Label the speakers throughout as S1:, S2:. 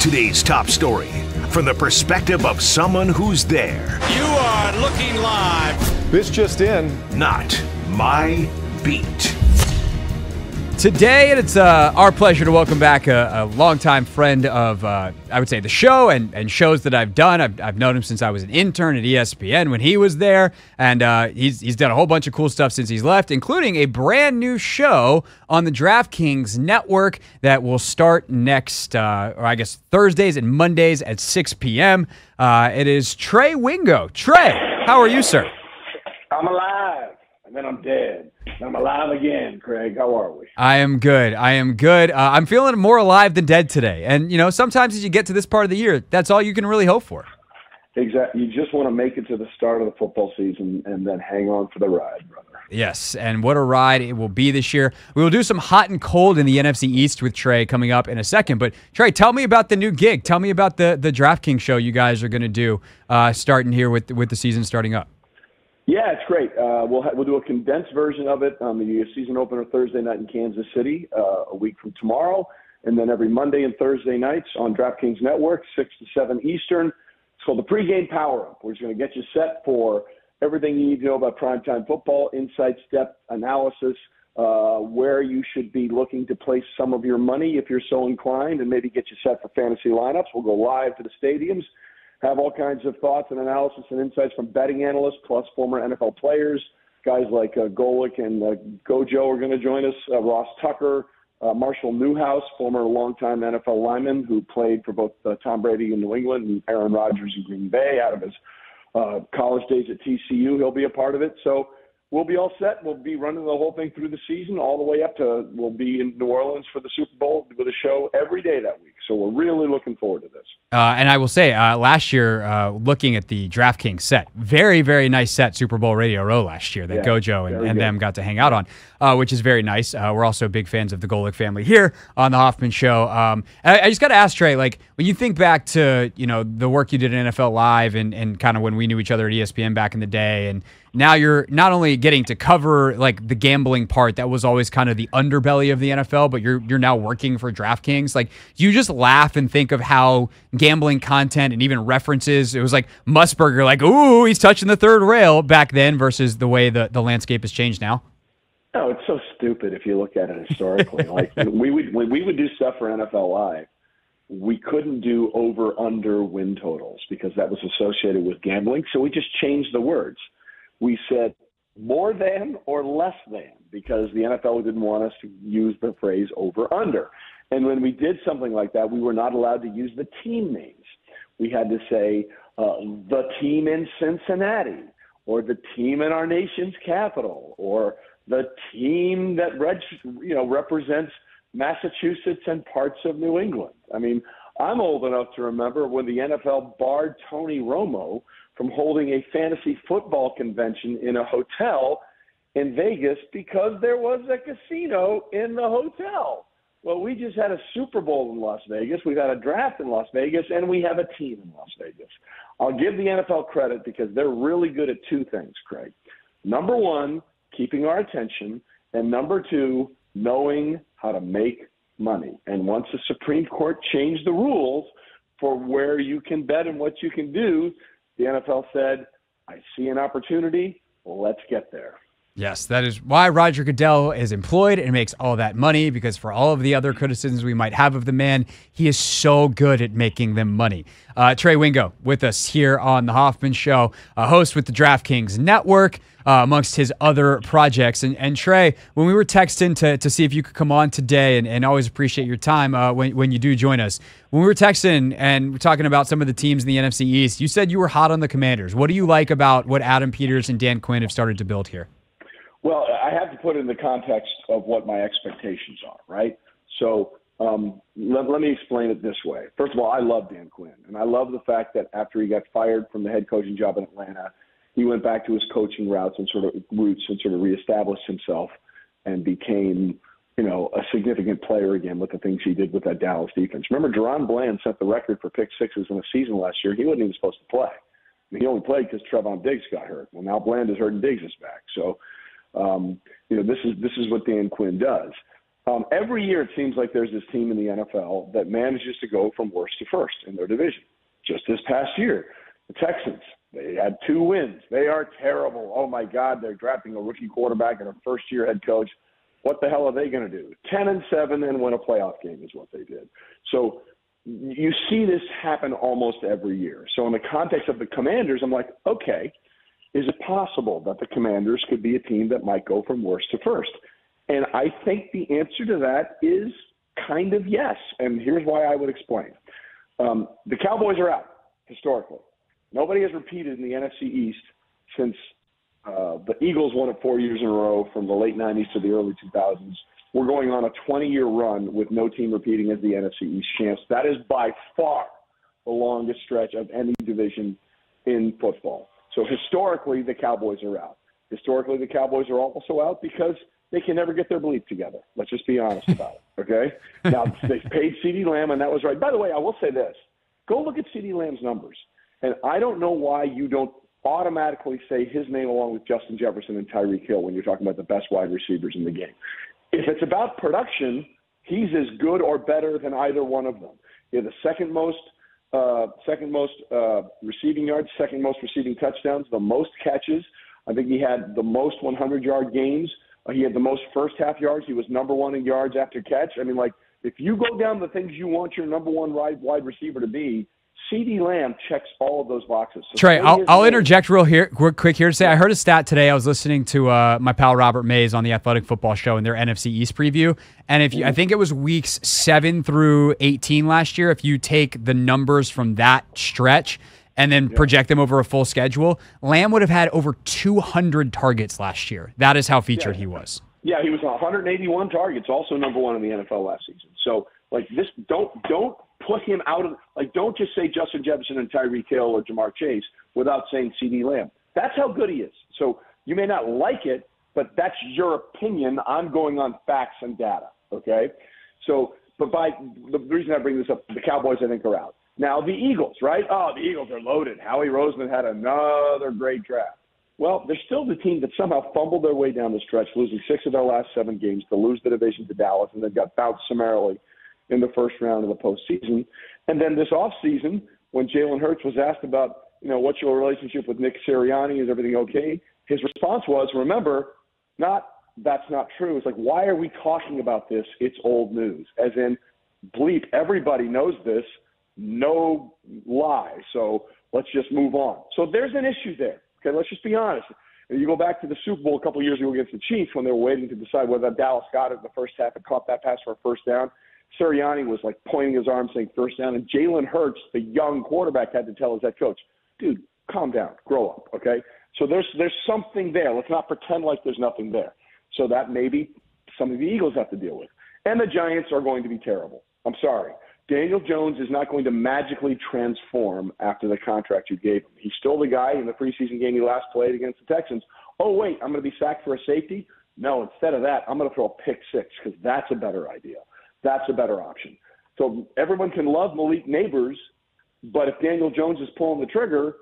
S1: Today's top story from the perspective of someone who's there.
S2: You are looking live.
S3: This just in.
S1: Not my beat.
S4: Today, it's our pleasure to welcome back a longtime friend of, I would say, the show and shows that I've done. I've known him since I was an intern at ESPN when he was there, and he's done a whole bunch of cool stuff since he's left, including a brand new show on the DraftKings network that will start next, or I guess Thursdays and Mondays at 6 p.m. It is Trey Wingo. Trey, how are you, sir?
S5: I'm alive, and then I'm dead. I'm alive again, Craig. How are we?
S4: I am good. I'm feeling more alive than dead today. And, sometimes as you get to this part of the year, that's all you can really hope for.
S5: Exactly. You just want to make it to the start of the football season and then hang on for the ride, brother.
S4: Yes, and what a ride it will be this year. We will do some hot and cold in the NFC East with Trey coming up in a second. But, Trey, tell me about the new gig. Tell me about the DraftKings show you guys are going to do starting here with the season starting up.
S5: Yeah, it's great. We'll do a condensed version of it on the season opener Thursday night in Kansas City, a week from tomorrow, and then every Monday and Thursday nights on DraftKings Network, 6 to 7 Eastern. It's called the Pregame Power Up. We're just going to get you set for everything you need to know about primetime football, insights, depth analysis, where you should be looking to place some of your money if you're so inclined, and maybe get you set for fantasy lineups. We'll go live to the stadiums. Have all kinds of thoughts and analysis and insights from betting analysts, plus former NFL players. Guys like Golick and Gojo are going to join us. Ross Tucker, Marshall Newhouse, former longtime NFL lineman who played for both Tom Brady in New England and Aaron Rodgers in Green Bay out of his college days at TCU. He'll be a part of it. So we'll be all set. We'll be running the whole thing through the season all the way up to we'll be in New Orleans for the Super Bowl with a show every day that week. So we're really looking forward to this.
S4: And I will say, last year, looking at the DraftKings set, very, very nice set, Super Bowl Radio Row last year that Gojo and them got to hang out on, which is very nice. We're also big fans of the Golick family here on the Hoffman Show. I just got to ask, Trey, like when you think back to, the work you did in NFL Live and kind of when we knew each other at ESPN back in the day, and now you're not only getting to cover like the gambling part that was always kind of the underbelly of the NFL, but you're now working for DraftKings. Like, you just laugh and think of how gambling content and even references, it was like Musburger, like, ooh, he's touching the third rail back then versus the way the landscape has changed now.
S5: No, it's so stupid if you look at it historically. Like when we would do stuff for NFL Live, we couldn't do over/under win totals because that was associated with gambling. So we just changed the words. We said more than or less than because the NFL didn't want us to use the phrase over/under. And when we did something like that, we were not allowed to use the team names. We had to say the team in Cincinnati or the team in our nation's capital or the team that represents Massachusetts and parts of New England. I mean, I'm old enough to remember when the NFL barred Tony Romo from holding a fantasy football convention in a hotel in Vegas because there was a casino in the hotel. Well, we just had a Super Bowl in Las Vegas. We've had a draft in Las Vegas, and we have a team in Las Vegas. I'll give the NFL credit because they're really good at two things, Craig. Number one, keeping our attention, and number two, knowing how to make money. And once the Supreme Court changed the rules for where you can bet and what you can do, the NFL said, I see an opportunity, let's get there.
S4: Yes, that is why Roger Goodell is employed and makes all that money, because for all of the other criticisms we might have of the man, he is so good at making them money. Trey Wingo with us here on The Hoffman Show, a host with the DraftKings Network, amongst his other projects. And Trey, when we were texting to see if you could come on today, and always appreciate your time when you do join us, when we were texting and we're talking about some of the teams in the NFC East, you said you were hot on the Commanders. What do you like about what Adam Peters and Dan Quinn have started to build here?
S5: Well, I have to put it in the context of what my expectations are, right? So let me explain it this way. First of all, I love Dan Quinn, and I love the fact that after he got fired from the head coaching job in Atlanta, he went back to his coaching roots and sort of reestablished himself and became, a significant player again with the things he did with that Dallas defense. Remember, Jerron Bland set the record for pick sixes in a season last year. He wasn't even supposed to play. I mean, he only played because Trevon Diggs got hurt. Well, now Bland is hurt and Diggs is back. So, this is what Dan Quinn does. Every year it seems like there's this team in the NFL that manages to go from worst to first in their division. Just this past year, the Texans, they had 2 wins. They are terrible. Oh, my God, they're drafting a rookie quarterback and a first-year head coach. What the hell are they going to do? 10-7 and win a playoff game is what they did. So you see this happen almost every year. So in the context of the Commanders, I'm like, okay, is it possible that the Commanders could be a team that might go from worst to first? And I think the answer to that is kind of yes. And here's why I would explain. The Cowboys are out, historically. Nobody has repeated in the NFC East since the Eagles won it 4 years in a row from the late 90s to the early 2000s. We're going on a 20-year run with no team repeating as the NFC East champs. That is by far the longest stretch of any division in football. So historically, the Cowboys are out. Historically, the Cowboys are also out because they can never get their bleep together. Let's just be honest about it, okay? Now, they paid CeeDee Lamb, and that was right. By the way, I will say this. Go look at CeeDee Lamb's numbers. And I don't know why you don't automatically say his name along with Justin Jefferson and Tyreek Hill when you're talking about the best wide receivers in the game. If it's about production, he's as good or better than either one of them. He had the second most receiving yards, second most receiving touchdowns, the most catches. I think he had the most 100-yard games. He had the most first-half yards. He was number 1 in yards after catch. I mean, like, if you go down the things you want your number 1 wide receiver to be, CeeDee Lamb checks all of those boxes. So
S4: Trey, I'll interject real quick here to say I heard a stat today. I was listening to my pal Robert Mays on the Athletic Football Show in their NFC East preview, and I think it was weeks 7 through 18 last year. If you take the numbers from that stretch and then project them over a full schedule, Lamb would have had over 200 targets last year. That is how featured he was.
S5: Yeah, he was 181 targets, also number 1 in the NFL last season. So, like, this don't put him out of – like, don't just say Justin Jefferson and Tyreek Hill or Jamar Chase without saying CeeDee Lamb. That's how good he is. So you may not like it, but that's your opinion. I'm going on facts and data, okay? So, but by the reason I bring this up, the Cowboys, I think, are out. Now, the Eagles, right? Oh, the Eagles are loaded. Howie Roseman had another great draft. Well, they're still the team that somehow fumbled their way down the stretch, losing 6 of their last 7 games to lose the division to Dallas, and then got bounced summarily in the first round of the postseason. And then this offseason, when Jalen Hurts was asked about, what's your relationship with Nick Sirianni? Is everything okay? His response was, remember, that's not true. It's like, why are we talking about this? It's old news. As in, bleep, everybody knows this. No lie. So let's just move on. So there's an issue there. Okay, let's just be honest. And you go back to the Super Bowl a couple of years ago against the Chiefs when they were waiting to decide whether Dallas got it in the first half and caught that pass for a first down. Sirianni was like pointing his arm saying first down, and Jalen Hurts, the young quarterback, had to tell his head coach, dude, calm down, grow up, okay? So there's something there. Let's not pretend like there's nothing there. So that maybe some of the Eagles have to deal with. And the Giants are going to be terrible. I'm sorry. Daniel Jones is not going to magically transform after the contract you gave him. He's still the guy in the preseason game he last played against the Texans. Oh, wait, I'm going to be sacked for a safety? No, instead of that, I'm going to throw a pick 6 because that's a better idea. That's a better option. So everyone can love Malik Neighbors, but if Daniel Jones is pulling the trigger,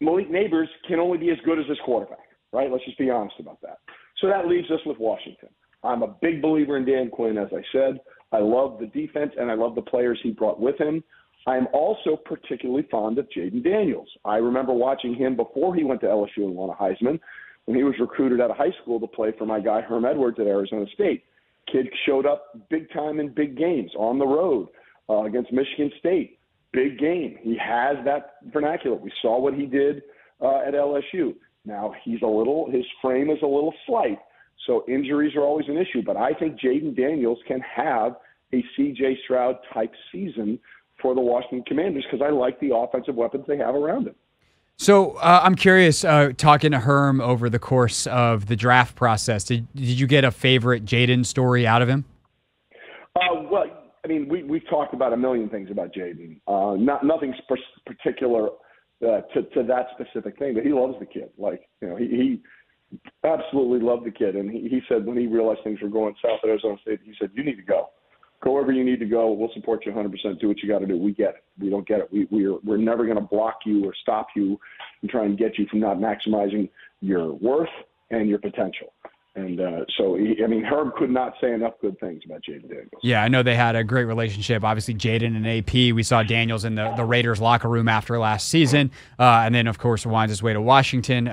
S5: Malik Neighbors can only be as good as his quarterback, right? Let's just be honest about that. So that leaves us with Washington. I'm a big believer in Dan Quinn, as I said. I love the defense, and I love the players he brought with him. I am also particularly fond of Jayden Daniels. I remember watching him before he went to LSU and won a Heisman when he was recruited out of high school to play for my guy Herm Edwards at Arizona State. Kid showed up big time in big games on the road against Michigan State. Big game. He has that vernacular. We saw what he did at LSU. Now, his frame is a little slight, so injuries are always an issue. But I think Jayden Daniels can have a C.J. Stroud-type season for the Washington Commanders because I like the offensive weapons they have around him.
S4: So I'm curious, talking to Herm over the course of the draft process, did you get a favorite Jayden story out of him?
S5: Well, I mean, we've talked about a million things about Jayden. Nothing particular to that specific thing, but he loves the kid. Like, he absolutely loved the kid. And he said when he realized things were going south at Arizona State, he said, you need to go. Go wherever you need to go. We'll support you 100%. Do what you got to do. We get it. We don't get it. We're never going to block you or stop you and try and get you from not maximizing your worth and your potential. And Herb could not say enough good things about Jayden Daniels.
S4: Yeah, I know they had a great relationship. Obviously, Jayden and AP. We saw Daniels in the Raiders locker room after last season. And then, of course, winds his way to Washington.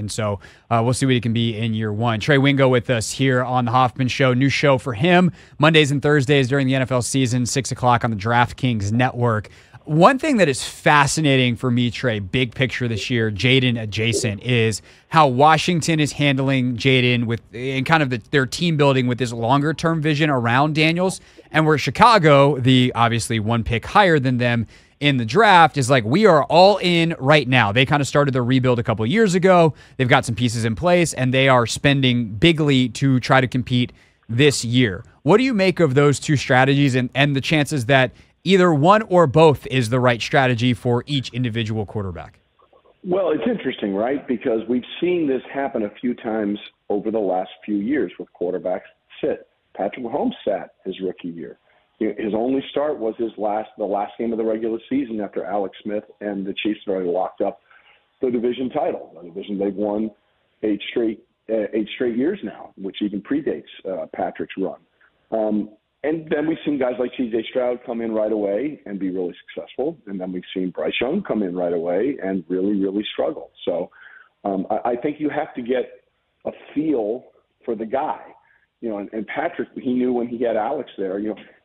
S4: So we'll see what he can be in year one. Trey Wingo with us here on the Hoffman Show. New show for him Mondays and Thursdays during the NFL season, 6 o'clock on the DraftKings Network. One thing that is fascinating for me, Trey, big picture this year, Jayden adjacent, is how Washington is handling Jayden in kind of their team building with this longer term vision around Daniels, and where Chicago, the obviously one pick higher than them in the draft, is like, we are all in right now. They kind of started their rebuild a couple of years ago. They've got some pieces in place, and they are spending bigly to try to compete this year. What do you make of those two strategies and the chances that either one or both is the right strategy for each individual quarterback?
S5: Well, it's interesting, right? Because we've seen this happen a few times over the last few years with quarterbacks sit. Patrick Mahomes sat his rookie year. His only start was the last game of the regular season after Alex Smith and the Chiefs had already locked up the division title. The division they've won 8 straight years now, which even predates Patrick's run. And then we've seen guys like C.J. Stroud come in right away and be really successful. And then we've seen Bryce Young come in right away and really, really struggle. So I think you have to get a feel for the guy. And Patrick, he knew when he had Alex there.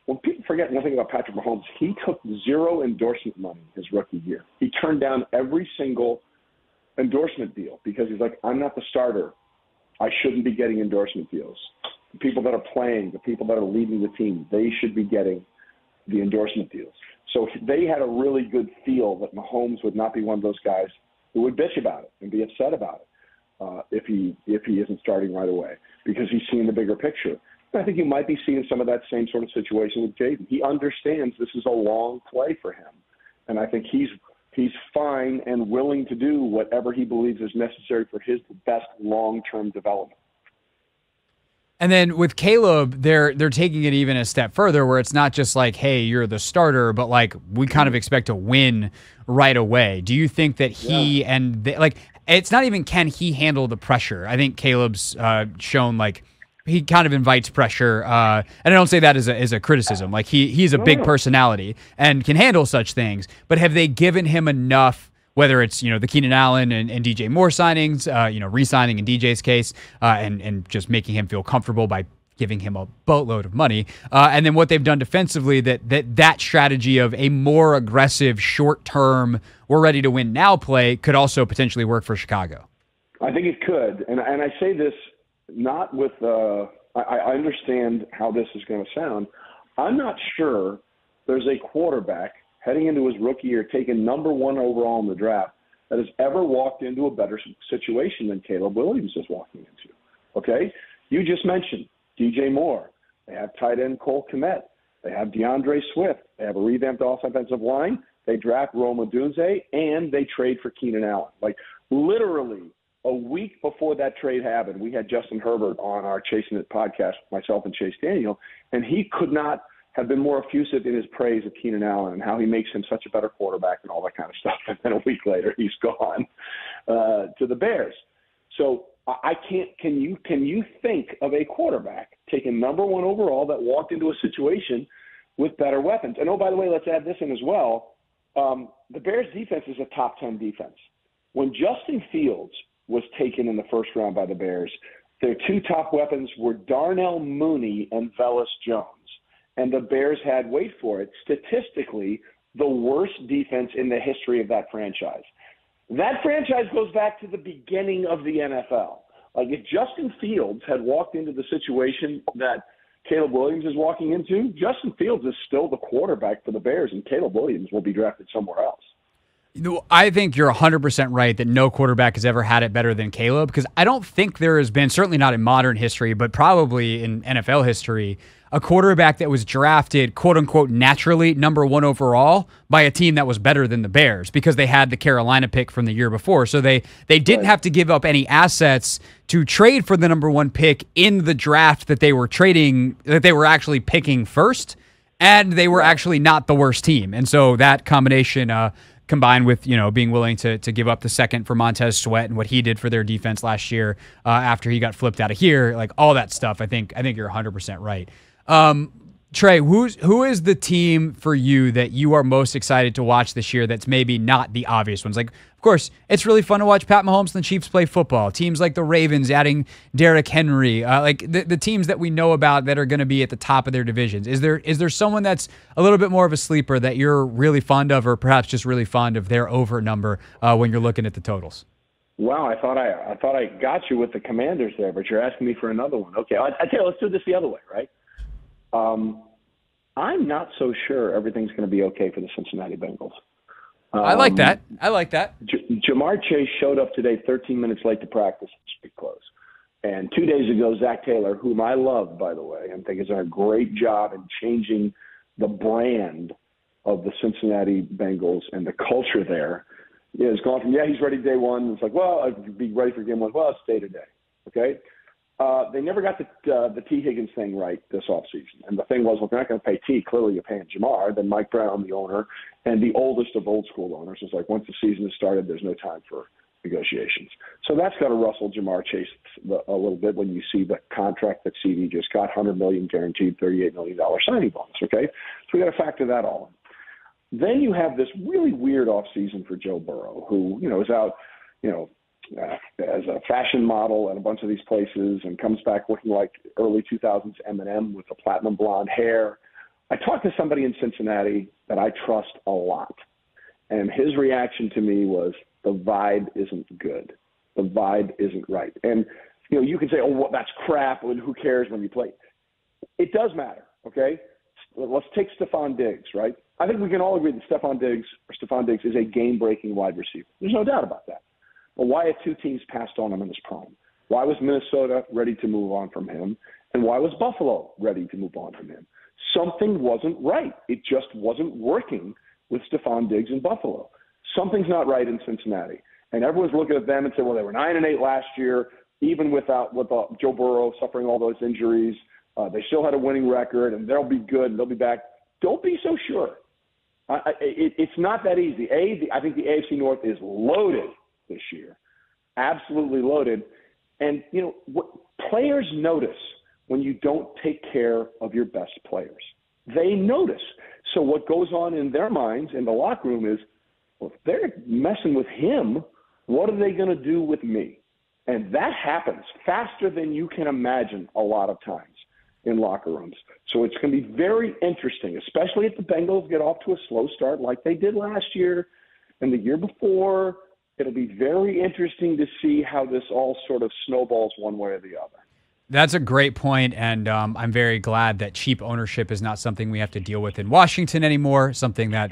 S5: When people forget one thing about Patrick Mahomes, he took 0 endorsement money his rookie year. He turned down every single endorsement deal because he's like, I'm not the starter. I shouldn't be getting endorsement deals. The people that are playing, the people that are leading the team, they should be getting the endorsement deals. So they had a really good feel that Mahomes would not be one of those guys who would bitch about it and be upset about it if he isn't starting right away because he's seeing the bigger picture. And I think you might be seeing some of that same sort of situation with Jayden. He understands this is a long play for him, and I think he's fine and willing to do whatever he believes is necessary for his best long-term development.
S4: And then with Caleb, they're taking it even a step further where it's not just like, hey, you're the starter, but like we kind of expect to win right away. Do you think that it's not even can he handle the pressure? I think Caleb's shown like he kind of invites pressure. And I don't say that as a criticism. Like he's a big personality and can handle such things. But have they given him enough? Whether it's, the Keenan Allen and DJ Moore signings, re-signing in DJ's case, and just making him feel comfortable by giving him a boatload of money. And then what they've done defensively, that strategy of a more aggressive, short-term, we're ready to win now play could also potentially work for Chicago.
S5: I think it could. And I say this not with I understand how this is going to sound. I'm not sure there's a quarterback heading into his rookie year, taken number 1 overall in the draft, that has ever walked into a better situation than Caleb Williams is walking into. Okay? You just mentioned DJ Moore. They have tight end Cole Kmet. They have DeAndre Swift. They have a revamped offensive line. They draft Rome Odunze, and they trade for Keenan Allen. Like, literally a week before that trade happened, we had Justin Herbert on our Chasing It podcast, myself and Chase Daniel, and he could not have been more effusive in his praise of Keenan Allen and how he makes him such a better quarterback and all that kind of stuff. And then a week later, he's gone to the Bears. So I can't. Can you think of a quarterback taken number 1 overall that walked into a situation with better weapons? And by the way, let's add this in as well. The Bears defense is a top 10 defense. When Justin Fields was taken in the first round by the Bears, their 2 top weapons were Darnell Mooney and Velus Jones. And the Bears had, wait for it, statistically, the worst defense in the history of that franchise. That franchise goes back to the beginning of the NFL. Like, if Justin Fields had walked into the situation that Caleb Williams is walking into, Justin Fields is still the quarterback for the Bears, and Caleb Williams will be drafted somewhere else.
S4: I think you're 100% right that no quarterback has ever had it better than Caleb, because I don't think there has been, certainly not in modern history, but probably in NFL history, a quarterback that was drafted, quote-unquote, naturally number 1 overall by a team that was better than the Bears because they had the Carolina pick from the year before. So they didn't have to give up any assets to trade for the number 1 pick in the draft that they were actually picking first, and they were actually not the worst team. And so that combination combined with, being willing to give up the second for Montez Sweat and what he did for their defense last year after he got flipped out of here, like all that stuff. I think you're 100% right. Trey, who is the team for you that you are most excited to watch this year that's maybe not the obvious ones? Like, of course, it's really fun to watch Pat Mahomes and the Chiefs play football. Teams like the Ravens adding Derrick Henry, like the teams that we know about that are going to be at the top of their divisions. Is there someone that's a little bit more of a sleeper that you're really fond of, or perhaps just really fond of their over number when you're looking at the totals?
S5: Wow, I thought I got you with the Commanders there, but you're asking me for another one. Okay, I tell you, let's do this the other way, right? I'm not so sure everything's going to be okay for the Cincinnati Bengals.
S4: I like that.
S5: Jamar Chase showed up today 13 minutes late to practice at street clothes. And 2 days ago, Zach Taylor, whom I love, by the way, and think has done a great job in changing the brand of the Cincinnati Bengals and the culture there, has gone from, he's ready day one. It's like, well, I'd be ready for game one. Well, it's day to day. Okay? They never got the T. Higgins thing right this offseason. And the thing was, if you're not going to pay T, clearly you're paying Jamar. Then Mike Brown, the owner, and the oldest of old school owners, was like, once the season has started, there's no time for negotiations. So that's got to rustle Jamar Chase a little bit when you see the contract that CD just got, $100 million guaranteed, $38 million signing bonus, okay? So we got to factor that all in. Then you have this really weird offseason for Joe Burrow, who, is out, as a fashion model at a bunch of these places and comes back looking like early 2000s Eminem with the platinum blonde hair. I talked to somebody in Cincinnati that I trust a lot, and his reaction to me was, the vibe isn't good. The vibe isn't right. And, you can say, oh, well, that's crap, and who cares when you play? It does matter, okay? Let's take Stephon Diggs, right? I think we can all agree that Stephon Diggs is a game-breaking wide receiver. There's no doubt about that. But why have two teams passed on him in his prime? Why was Minnesota ready to move on from him? And why was Buffalo ready to move on from him? Something wasn't right. It just wasn't working with Stephon Diggs in Buffalo. Something's not right in Cincinnati. And everyone's looking at them and saying, well, they were 9-8 last year, even with Joe Burrow suffering all those injuries. They still had a winning record, and they'll be good, and they'll be back. Don't be so sure. It's not that easy. I think the AFC North is loaded this year, absolutely loaded. And, what players notice when you don't take care of your best players. They notice. So what goes on in their minds in the locker room is, well, if they're messing with him, what are they going to do with me? And that happens faster than you can imagine a lot of times in locker rooms. So it's going to be very interesting, especially if the Bengals get off to a slow start like they did last year and the year before. It'll be very interesting to see how this all sort of snowballs one way or the other.
S4: That's a great point, and I'm very glad that cheap ownership is not something we have to deal with in Washington anymore, something that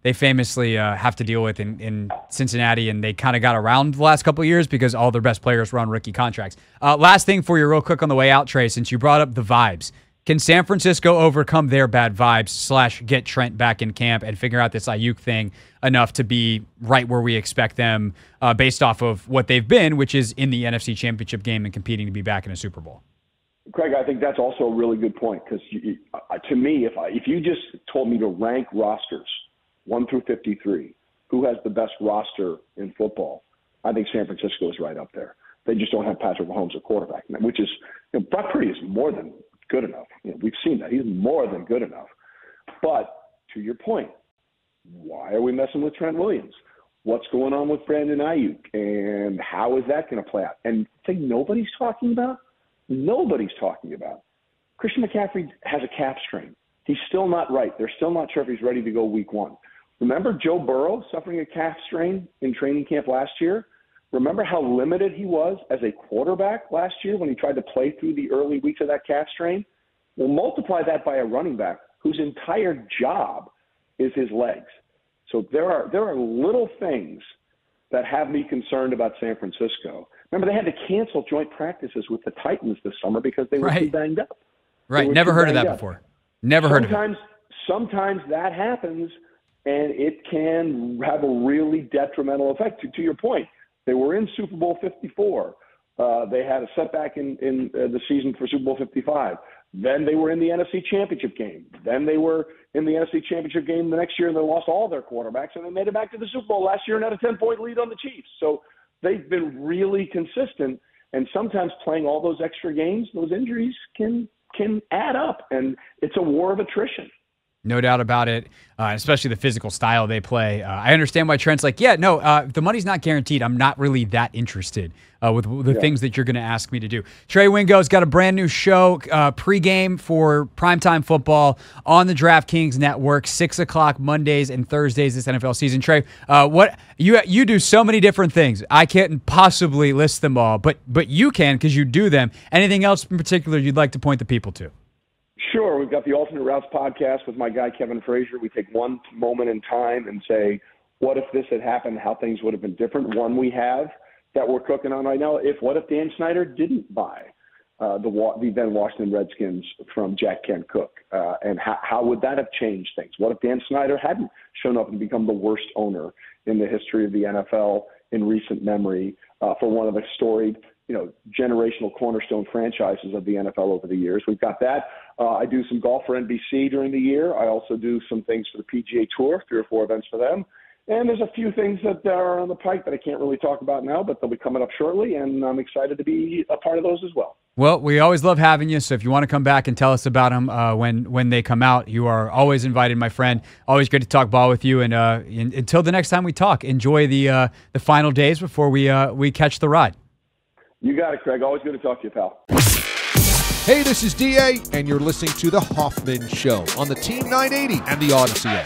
S4: they famously have to deal with in Cincinnati, and they kind of got around the last couple of years because all their best players were on rookie contracts. Last thing for you real quick on the way out, Trey, since you brought up the vibes. Can San Francisco overcome their bad vibes / get Trent back in camp and figure out this Aiyuk thing enough to be right where we expect them based off of what they've been, which is in the NFC Championship game and competing to be back in a Super Bowl?
S5: Craig, I think that's also a really good point because to me, if you just told me to rank rosters 1 through 53, who has the best roster in football, I think San Francisco is right up there. They just don't have Patrick Mahomes at quarterback, which is Brock Purdy is more than good enough. We've seen that. He's more than good enough. But to your point, why are we messing with Trent Williams? What's going on with Brandon Aiyuk? And how is that going to play out? And the thing nobody's talking about, Christian McCaffrey has a calf strain. He's still not right. They're still not sure if he's ready to go week 1. Remember Joe Burrow suffering a calf strain in training camp last year? Remember how limited he was as a quarterback last year when he tried to play through the early weeks of that calf strain? Well, multiply that by a running back whose entire job is his legs. So there are little things that have me concerned about San Francisco. Remember, they had to cancel joint practices with the Titans this summer because they were too banged up.
S4: Right. Never heard of that before. Never heard of it.
S5: Sometimes that happens, and it can have a really detrimental effect. To your point, they were in Super Bowl 54. They had a setback in the season for Super Bowl 55. Then they were in the NFC Championship game. Then they were in the NFC Championship game the next year, and they lost all their quarterbacks, and they made it back to the Super Bowl last year and had a 10-point lead on the Chiefs. So they've been really consistent, and sometimes playing all those extra games, those injuries can add up, and it's a war of attrition.
S4: No doubt about it, especially the physical style they play. I understand why Trent's like, the money's not guaranteed. I'm not really that interested with the things that you're going to ask me to do. Trey Wingo's got a brand new show, pregame for primetime football on the DraftKings Network, 6 o'clock Mondays and Thursdays this NFL season. Trey, what you do so many different things. I can't possibly list them all, but you can because you do them. Anything else in particular you'd like to point the people to?
S5: Sure. We've got the Alternate Routes podcast with my guy, Kevin Frazier. We take one moment in time and say, what if this had happened, how things would have been different? One we have that we're cooking on right now. What if Dan Snyder didn't buy the then Washington Redskins from Jack Kent Cooke? And how would that have changed things? What if Dan Snyder hadn't shown up and become the worst owner in the history of the NFL in recent memory for one of the storied, generational cornerstone franchises of the NFL over the years? We've got that. I do some golf for NBC during the year. I also do some things for the PGA Tour, 3 or 4 events for them. And there's a few things that are on the pike that I can't really talk about now, but they'll be coming up shortly, and I'm excited to be a part of those as well. Well,
S4: we always love having you, so if you want to come back and tell us about them when they come out, you are always invited, my friend. Always good to talk ball with you, and until the next time we talk, enjoy the final days before we catch the ride. You got it, Craig. Always good to talk to you, pal.
S3: Hey, this is DA, and you're listening to The Hoffman Show on the Team 980 and the Odyssey app.